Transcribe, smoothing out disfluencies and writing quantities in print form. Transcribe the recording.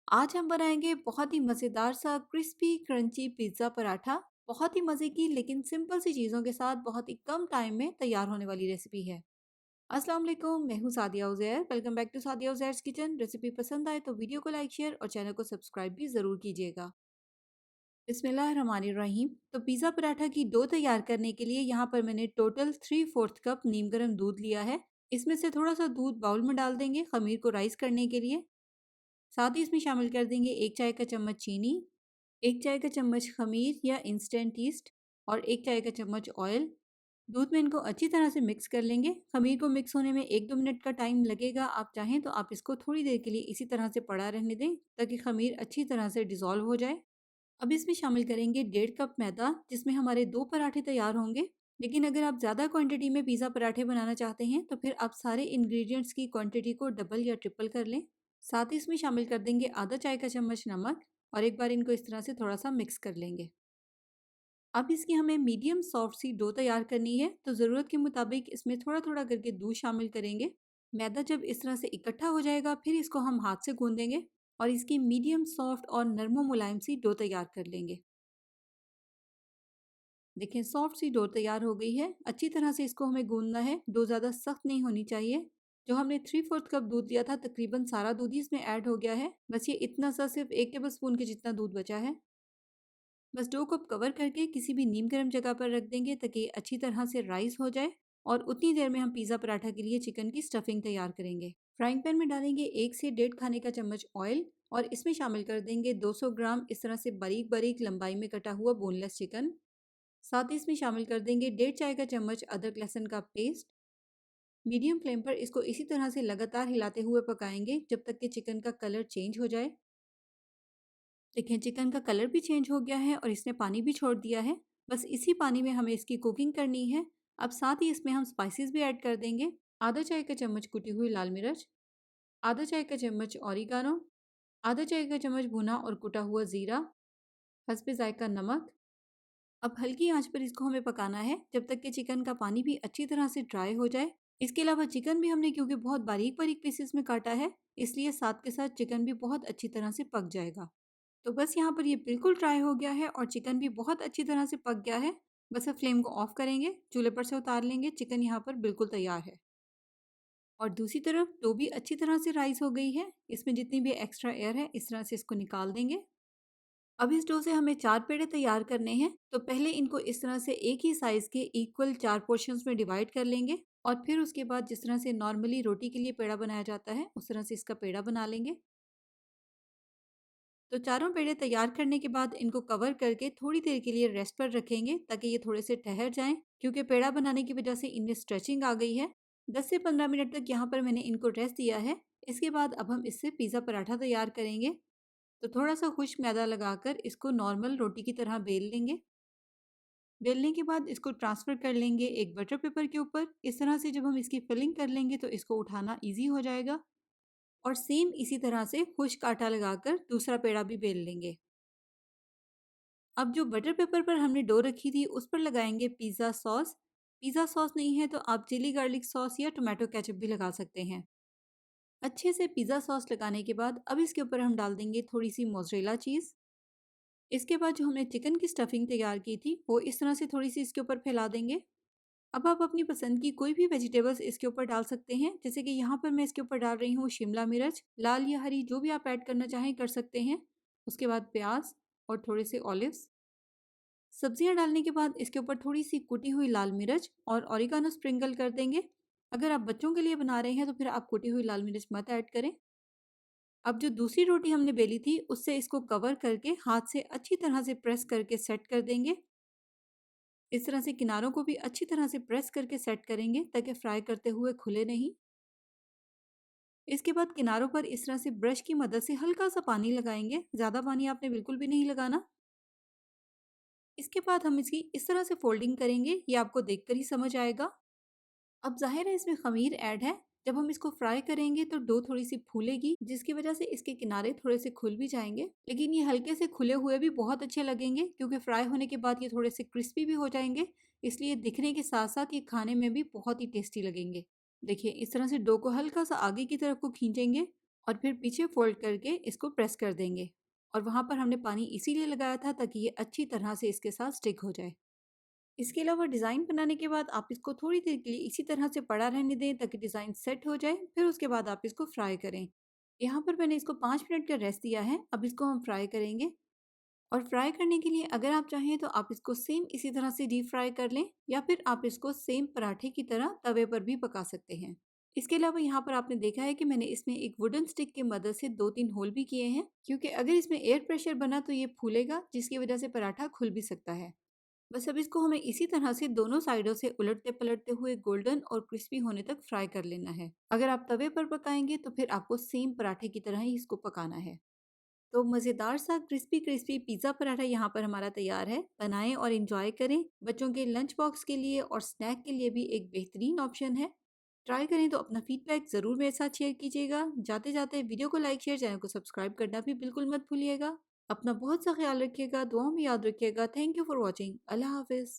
आज हम बनाएंगे बहुत ही मज़ेदार सा क्रिस्पी क्रंची पिज़्ज़ा पराठा। बहुत ही मज़े की लेकिन सिंपल सी चीज़ों के साथ बहुत ही कम टाइम में तैयार होने वाली रेसिपी है। अस्सलाम वालेकुम, मैं हूँ Sadia Uzair. Welcome back to Sadia Uzair's kitchen. Recipe पसंद आए तो वीडियो को लाइक शेयर और चैनल को सब्सक्राइब भी ज़रूर कीजिएगा। बिस्मिल्लाहिर्रहमानिर्रहीम। तो पिज़्ज़ा पराठा की डो तैयार करने के लिए यहाँ पर मैंने टोटल 3/4 कप नीम गर्म दूध लिया है। इसमें से थोड़ा सा दूध बाउल में डाल देंगे खमीर को राइस करने के लिए। साथ ही इसमें शामिल कर देंगे 1 चाय का चम्मच चीनी, 1 चाय का चम्मच खमीर या इंस्टेंट ईस्ट और 1 चाय का चम्मच ऑयल। दूध में इनको अच्छी तरह से मिक्स कर लेंगे। खमीर को मिक्स होने में 1-2 मिनट का टाइम लगेगा। आप चाहें तो आप इसको थोड़ी देर के लिए इसी तरह से पड़ा रहने दें ताकि खमीर अच्छी तरह से डिज़ोल्व हो जाए। अब इसमें शामिल करेंगे 1.5 कप मैदा, जिसमें हमारे 2 पराठे तैयार होंगे। लेकिन अगर आप ज़्यादा क्वांटिटी में पिज़्ज़ा पराठे बनाना चाहते हैं तो फिर आप सारे इंग्रेडिएंट्स की क्वांटिटी को डबल या ट्रिपल कर लें। साथ ही इसमें शामिल कर देंगे आधा चाय का चम्मच नमक और एक बार इनको इस तरह से थोड़ा सा मिक्स कर लेंगे। अब इसकी हमें मीडियम सॉफ्ट सी डो तैयार करनी है, तो ज़रूरत के मुताबिक इसमें थोड़ा थोड़ा करके दूध शामिल करेंगे। मैदा जब इस तरह से इकट्ठा हो जाएगा फिर इसको हम हाथ से गूंदेंगे और इसकी मीडियम सॉफ्ट और नरमो मुलायम सी डो तैयार कर लेंगे। देखें, सॉफ्ट सी डो तैयार हो गई है। अच्छी तरह से इसको हमें गूंदना है, डो ज़्यादा सख्त नहीं होनी चाहिए। जो हमने 3/4 कप दूध लिया था तकरीबन सारा दूध ही इसमें ऐड हो गया है। बस ये इतना सा, सिर्फ 1 टेबल स्पून के जितना दूध बचा है। बस डो को कवर करके किसी भी नीम गर्म जगह पर रख देंगे ताकि ये अच्छी तरह से राइस हो जाए। और उतनी देर में हम पिज़्ज़ा पराठा के लिए चिकन की स्टफिंग तैयार करेंगे। फ्राइंग पैन में डालेंगे 1 से 1.5 खाने का चम्मच ऑयल और इसमें शामिल कर देंगे 200 ग्राम इस तरह से बारीक बारीक लंबाई में कटा हुआ बोनलेस चिकन। साथ ही इसमें शामिल कर देंगे 1.5 चाय का चम्मच अदरक लहसुन का पेस्ट। मीडियम फ्लेम पर इसको इसी तरह से लगातार हिलाते हुए पकाएंगे जब तक कि चिकन का कलर चेंज हो जाए। देखें, चिकन का कलर भी चेंज हो गया है और इसने पानी भी छोड़ दिया है। बस इसी पानी में हमें इसकी कुकिंग करनी है। अब साथ ही इसमें हम स्पाइसेस भी ऐड कर देंगे। आधा चाय का चम्मच कुटी हुई लाल मिर्च, आधा चाय का चम्मच ऑरिगानो, आधा चाय का चम्मच भुना और कुटा हुआ जीरा, हस्बे जायका नमक। अब हल्की आंच पर इसको हमें पकाना है जब तक कि चिकन का पानी भी अच्छी तरह से ड्राई हो जाए। इसके अलावा चिकन भी हमने क्योंकि बहुत बारीक बारीक पीसेस में काटा है, इसलिए साथ के साथ चिकन भी बहुत अच्छी तरह से पक जाएगा। तो बस यहाँ पर ये बिल्कुल ड्राई हो गया है और चिकन भी बहुत अच्छी तरह से पक गया है। बस अब फ्लेम को ऑफ करेंगे, चूल्हे पर से उतार लेंगे। चिकन यहाँ पर बिल्कुल तैयार है। और दूसरी तरफ डो भी अच्छी तरह से राइस हो गई है। इसमें जितनी भी एक्स्ट्रा एयर है इस तरह से इसको निकाल देंगे। अब इस डो से हमें 4 पेड़े तैयार करने हैं, तो पहले इनको इस तरह से एक ही साइज़ के इक्वल 4 पोर्शंस में डिवाइड कर लेंगे और फिर उसके बाद जिस तरह से नॉर्मली रोटी के लिए पेड़ा बनाया जाता है उस तरह से इसका पेड़ा बना लेंगे। तो चारों पेड़े तैयार करने के बाद इनको कवर करके थोड़ी देर के लिए रेस्ट पर रखेंगे ताकि ये थोड़े से ठहर जाएं, क्योंकि पेड़ा बनाने की वजह से इनमें स्ट्रेचिंग आ गई है। 10 से 15 मिनट तक यहाँ पर मैंने इनको रेस्ट दिया है। इसके बाद अब हम इससे पिज़्ज़ा पराठा तैयार करेंगे। तो थोड़ा सा खुश्क मैदा लगाकर इसको नॉर्मल रोटी की तरह बेल लेंगे। बेलने के बाद इसको ट्रांसफ़र कर लेंगे एक बटर पेपर के ऊपर। इस तरह से जब हम इसकी फिलिंग कर लेंगे तो इसको उठाना ईज़ी हो जाएगा। और सेम इसी तरह से खुश्क आटा लगाकर दूसरा पेड़ा भी बेल लेंगे। अब जो बटर पेपर पर हमने डो रखी थी उस पर लगाएंगे पिज़्ज़ा सॉस। पिज़्ज़ा सॉस नहीं है तो आप चिली गार्लिक सॉस या टोमेटो केचप भी लगा सकते हैं। अच्छे से पिज़्ज़ा सॉस लगाने के बाद अब इसके ऊपर हम डाल देंगे थोड़ी सी मोज़रेला चीज़। इसके बाद जो हमने चिकन की स्टफिंग तैयार की थी वो इस तरह से थोड़ी सी इसके ऊपर फैला देंगे। अब आप अपनी पसंद की कोई भी वेजिटेबल्स इसके ऊपर डाल सकते हैं, जैसे कि यहाँ पर मैं इसके ऊपर डाल रही हूँ शिमला मिर्च, लाल या हरी जो भी आप ऐड करना चाहें कर सकते हैं। उसके बाद प्याज और थोड़े से ऑलिव्स। सब्जियां डालने के बाद इसके ऊपर थोड़ी सी कुटी हुई लाल मिर्च और ऑरिगानो स्प्रिंकल कर देंगे। अगर आप बच्चों के लिए बना रहे हैं तो फिर आप कुटी हुई लाल मिर्च मत ऐड करें। अब जो दूसरी रोटी हमने बेली थी उससे इसको कवर करके हाथ से अच्छी तरह से प्रेस करके सेट कर देंगे। इस तरह से किनारों को भी अच्छी तरह से प्रेस करके सेट करेंगे ताकि फ्राई करते हुए खुले नहीं। इसके बाद किनारों पर इस तरह से ब्रश की मदद से हल्का सा पानी लगाएंगे, ज़्यादा पानी आपने बिल्कुल भी नहीं लगाना। इसके बाद हम इसकी इस तरह से फोल्डिंग करेंगे, ये आपको देखकर ही समझ आएगा। अब ज़ाहिर है इसमें खमीर ऐड है। जब हम इसको फ्राई करेंगे तो डो थोड़ी सी फूलेगी जिसकी वजह से इसके किनारे थोड़े से खुल भी जाएंगे, लेकिन ये हल्के से खुले हुए भी बहुत अच्छे लगेंगे क्योंकि फ्राई होने के बाद ये थोड़े से क्रिस्पी भी हो जाएंगे। इसलिए दिखने के साथ साथ ये खाने में भी बहुत ही टेस्टी लगेंगे। देखिए, इस तरह से डो को हल्का सा आगे की तरफ को खींचेंगे और फिर पीछे फ़ोल्ड करके इसको प्रेस कर देंगे। और वहाँ पर हमने पानी इसीलिए लगाया था ताकि ये अच्छी तरह से इसके साथ स्टिक हो जाए। इसके अलावा डिज़ाइन बनाने के बाद आप इसको थोड़ी देर के लिए इसी तरह से पड़ा रहने दें ताकि डिज़ाइन सेट हो जाए, फिर उसके बाद आप इसको फ्राई करें। यहाँ पर मैंने इसको 5 मिनट का रेस्ट दिया है, अब इसको हम फ्राई करेंगे। और फ्राई करने के लिए अगर आप चाहें तो आप इसको सेम इसी तरह से डीप फ्राई कर लें, या फिर आप इसको सेम पराठे की तरह तवे पर भी पका सकते हैं। इसके अलावा यहाँ पर आपने देखा है कि मैंने इसमें एक वुडन स्टिक की मदद से 2-3 होल भी किए हैं, क्योंकि अगर इसमें एयर प्रेशर बना तो ये फूलेगा, जिसकी वजह से पराठा खुल भी सकता है। बस अब इसको हमें इसी तरह से दोनों साइडों से उलटते-पलटते हुए गोल्डन और क्रिस्पी होने तक फ्राई कर लेना है। अगर आप तवे पर पकाएंगे तो फिर आपको सेम पराठे की तरह ही इसको पकाना है। तो मज़ेदार सा क्रिस्पी क्रिस्पी पिज़्ज़ा पराठा यहाँ पर हमारा तैयार है। बनाएं और इंजॉय करें। बच्चों के लंच बॉक्स के लिए और स्नैक के लिए भी एक बेहतरीन ऑप्शन है। ट्राई करें तो अपना फीडबैक ज़रूर मेरे साथ शेयर कीजिएगा। जाते जाते वीडियो को लाइक शेयर, चैनल को सब्सक्राइब करना भी बिल्कुल मत भूलिएगा। अपना बहुत सा ख्याल रखिएगा, दुआओं में याद रखिएगा। Thank you for watching. अल्लाह हाफिज़।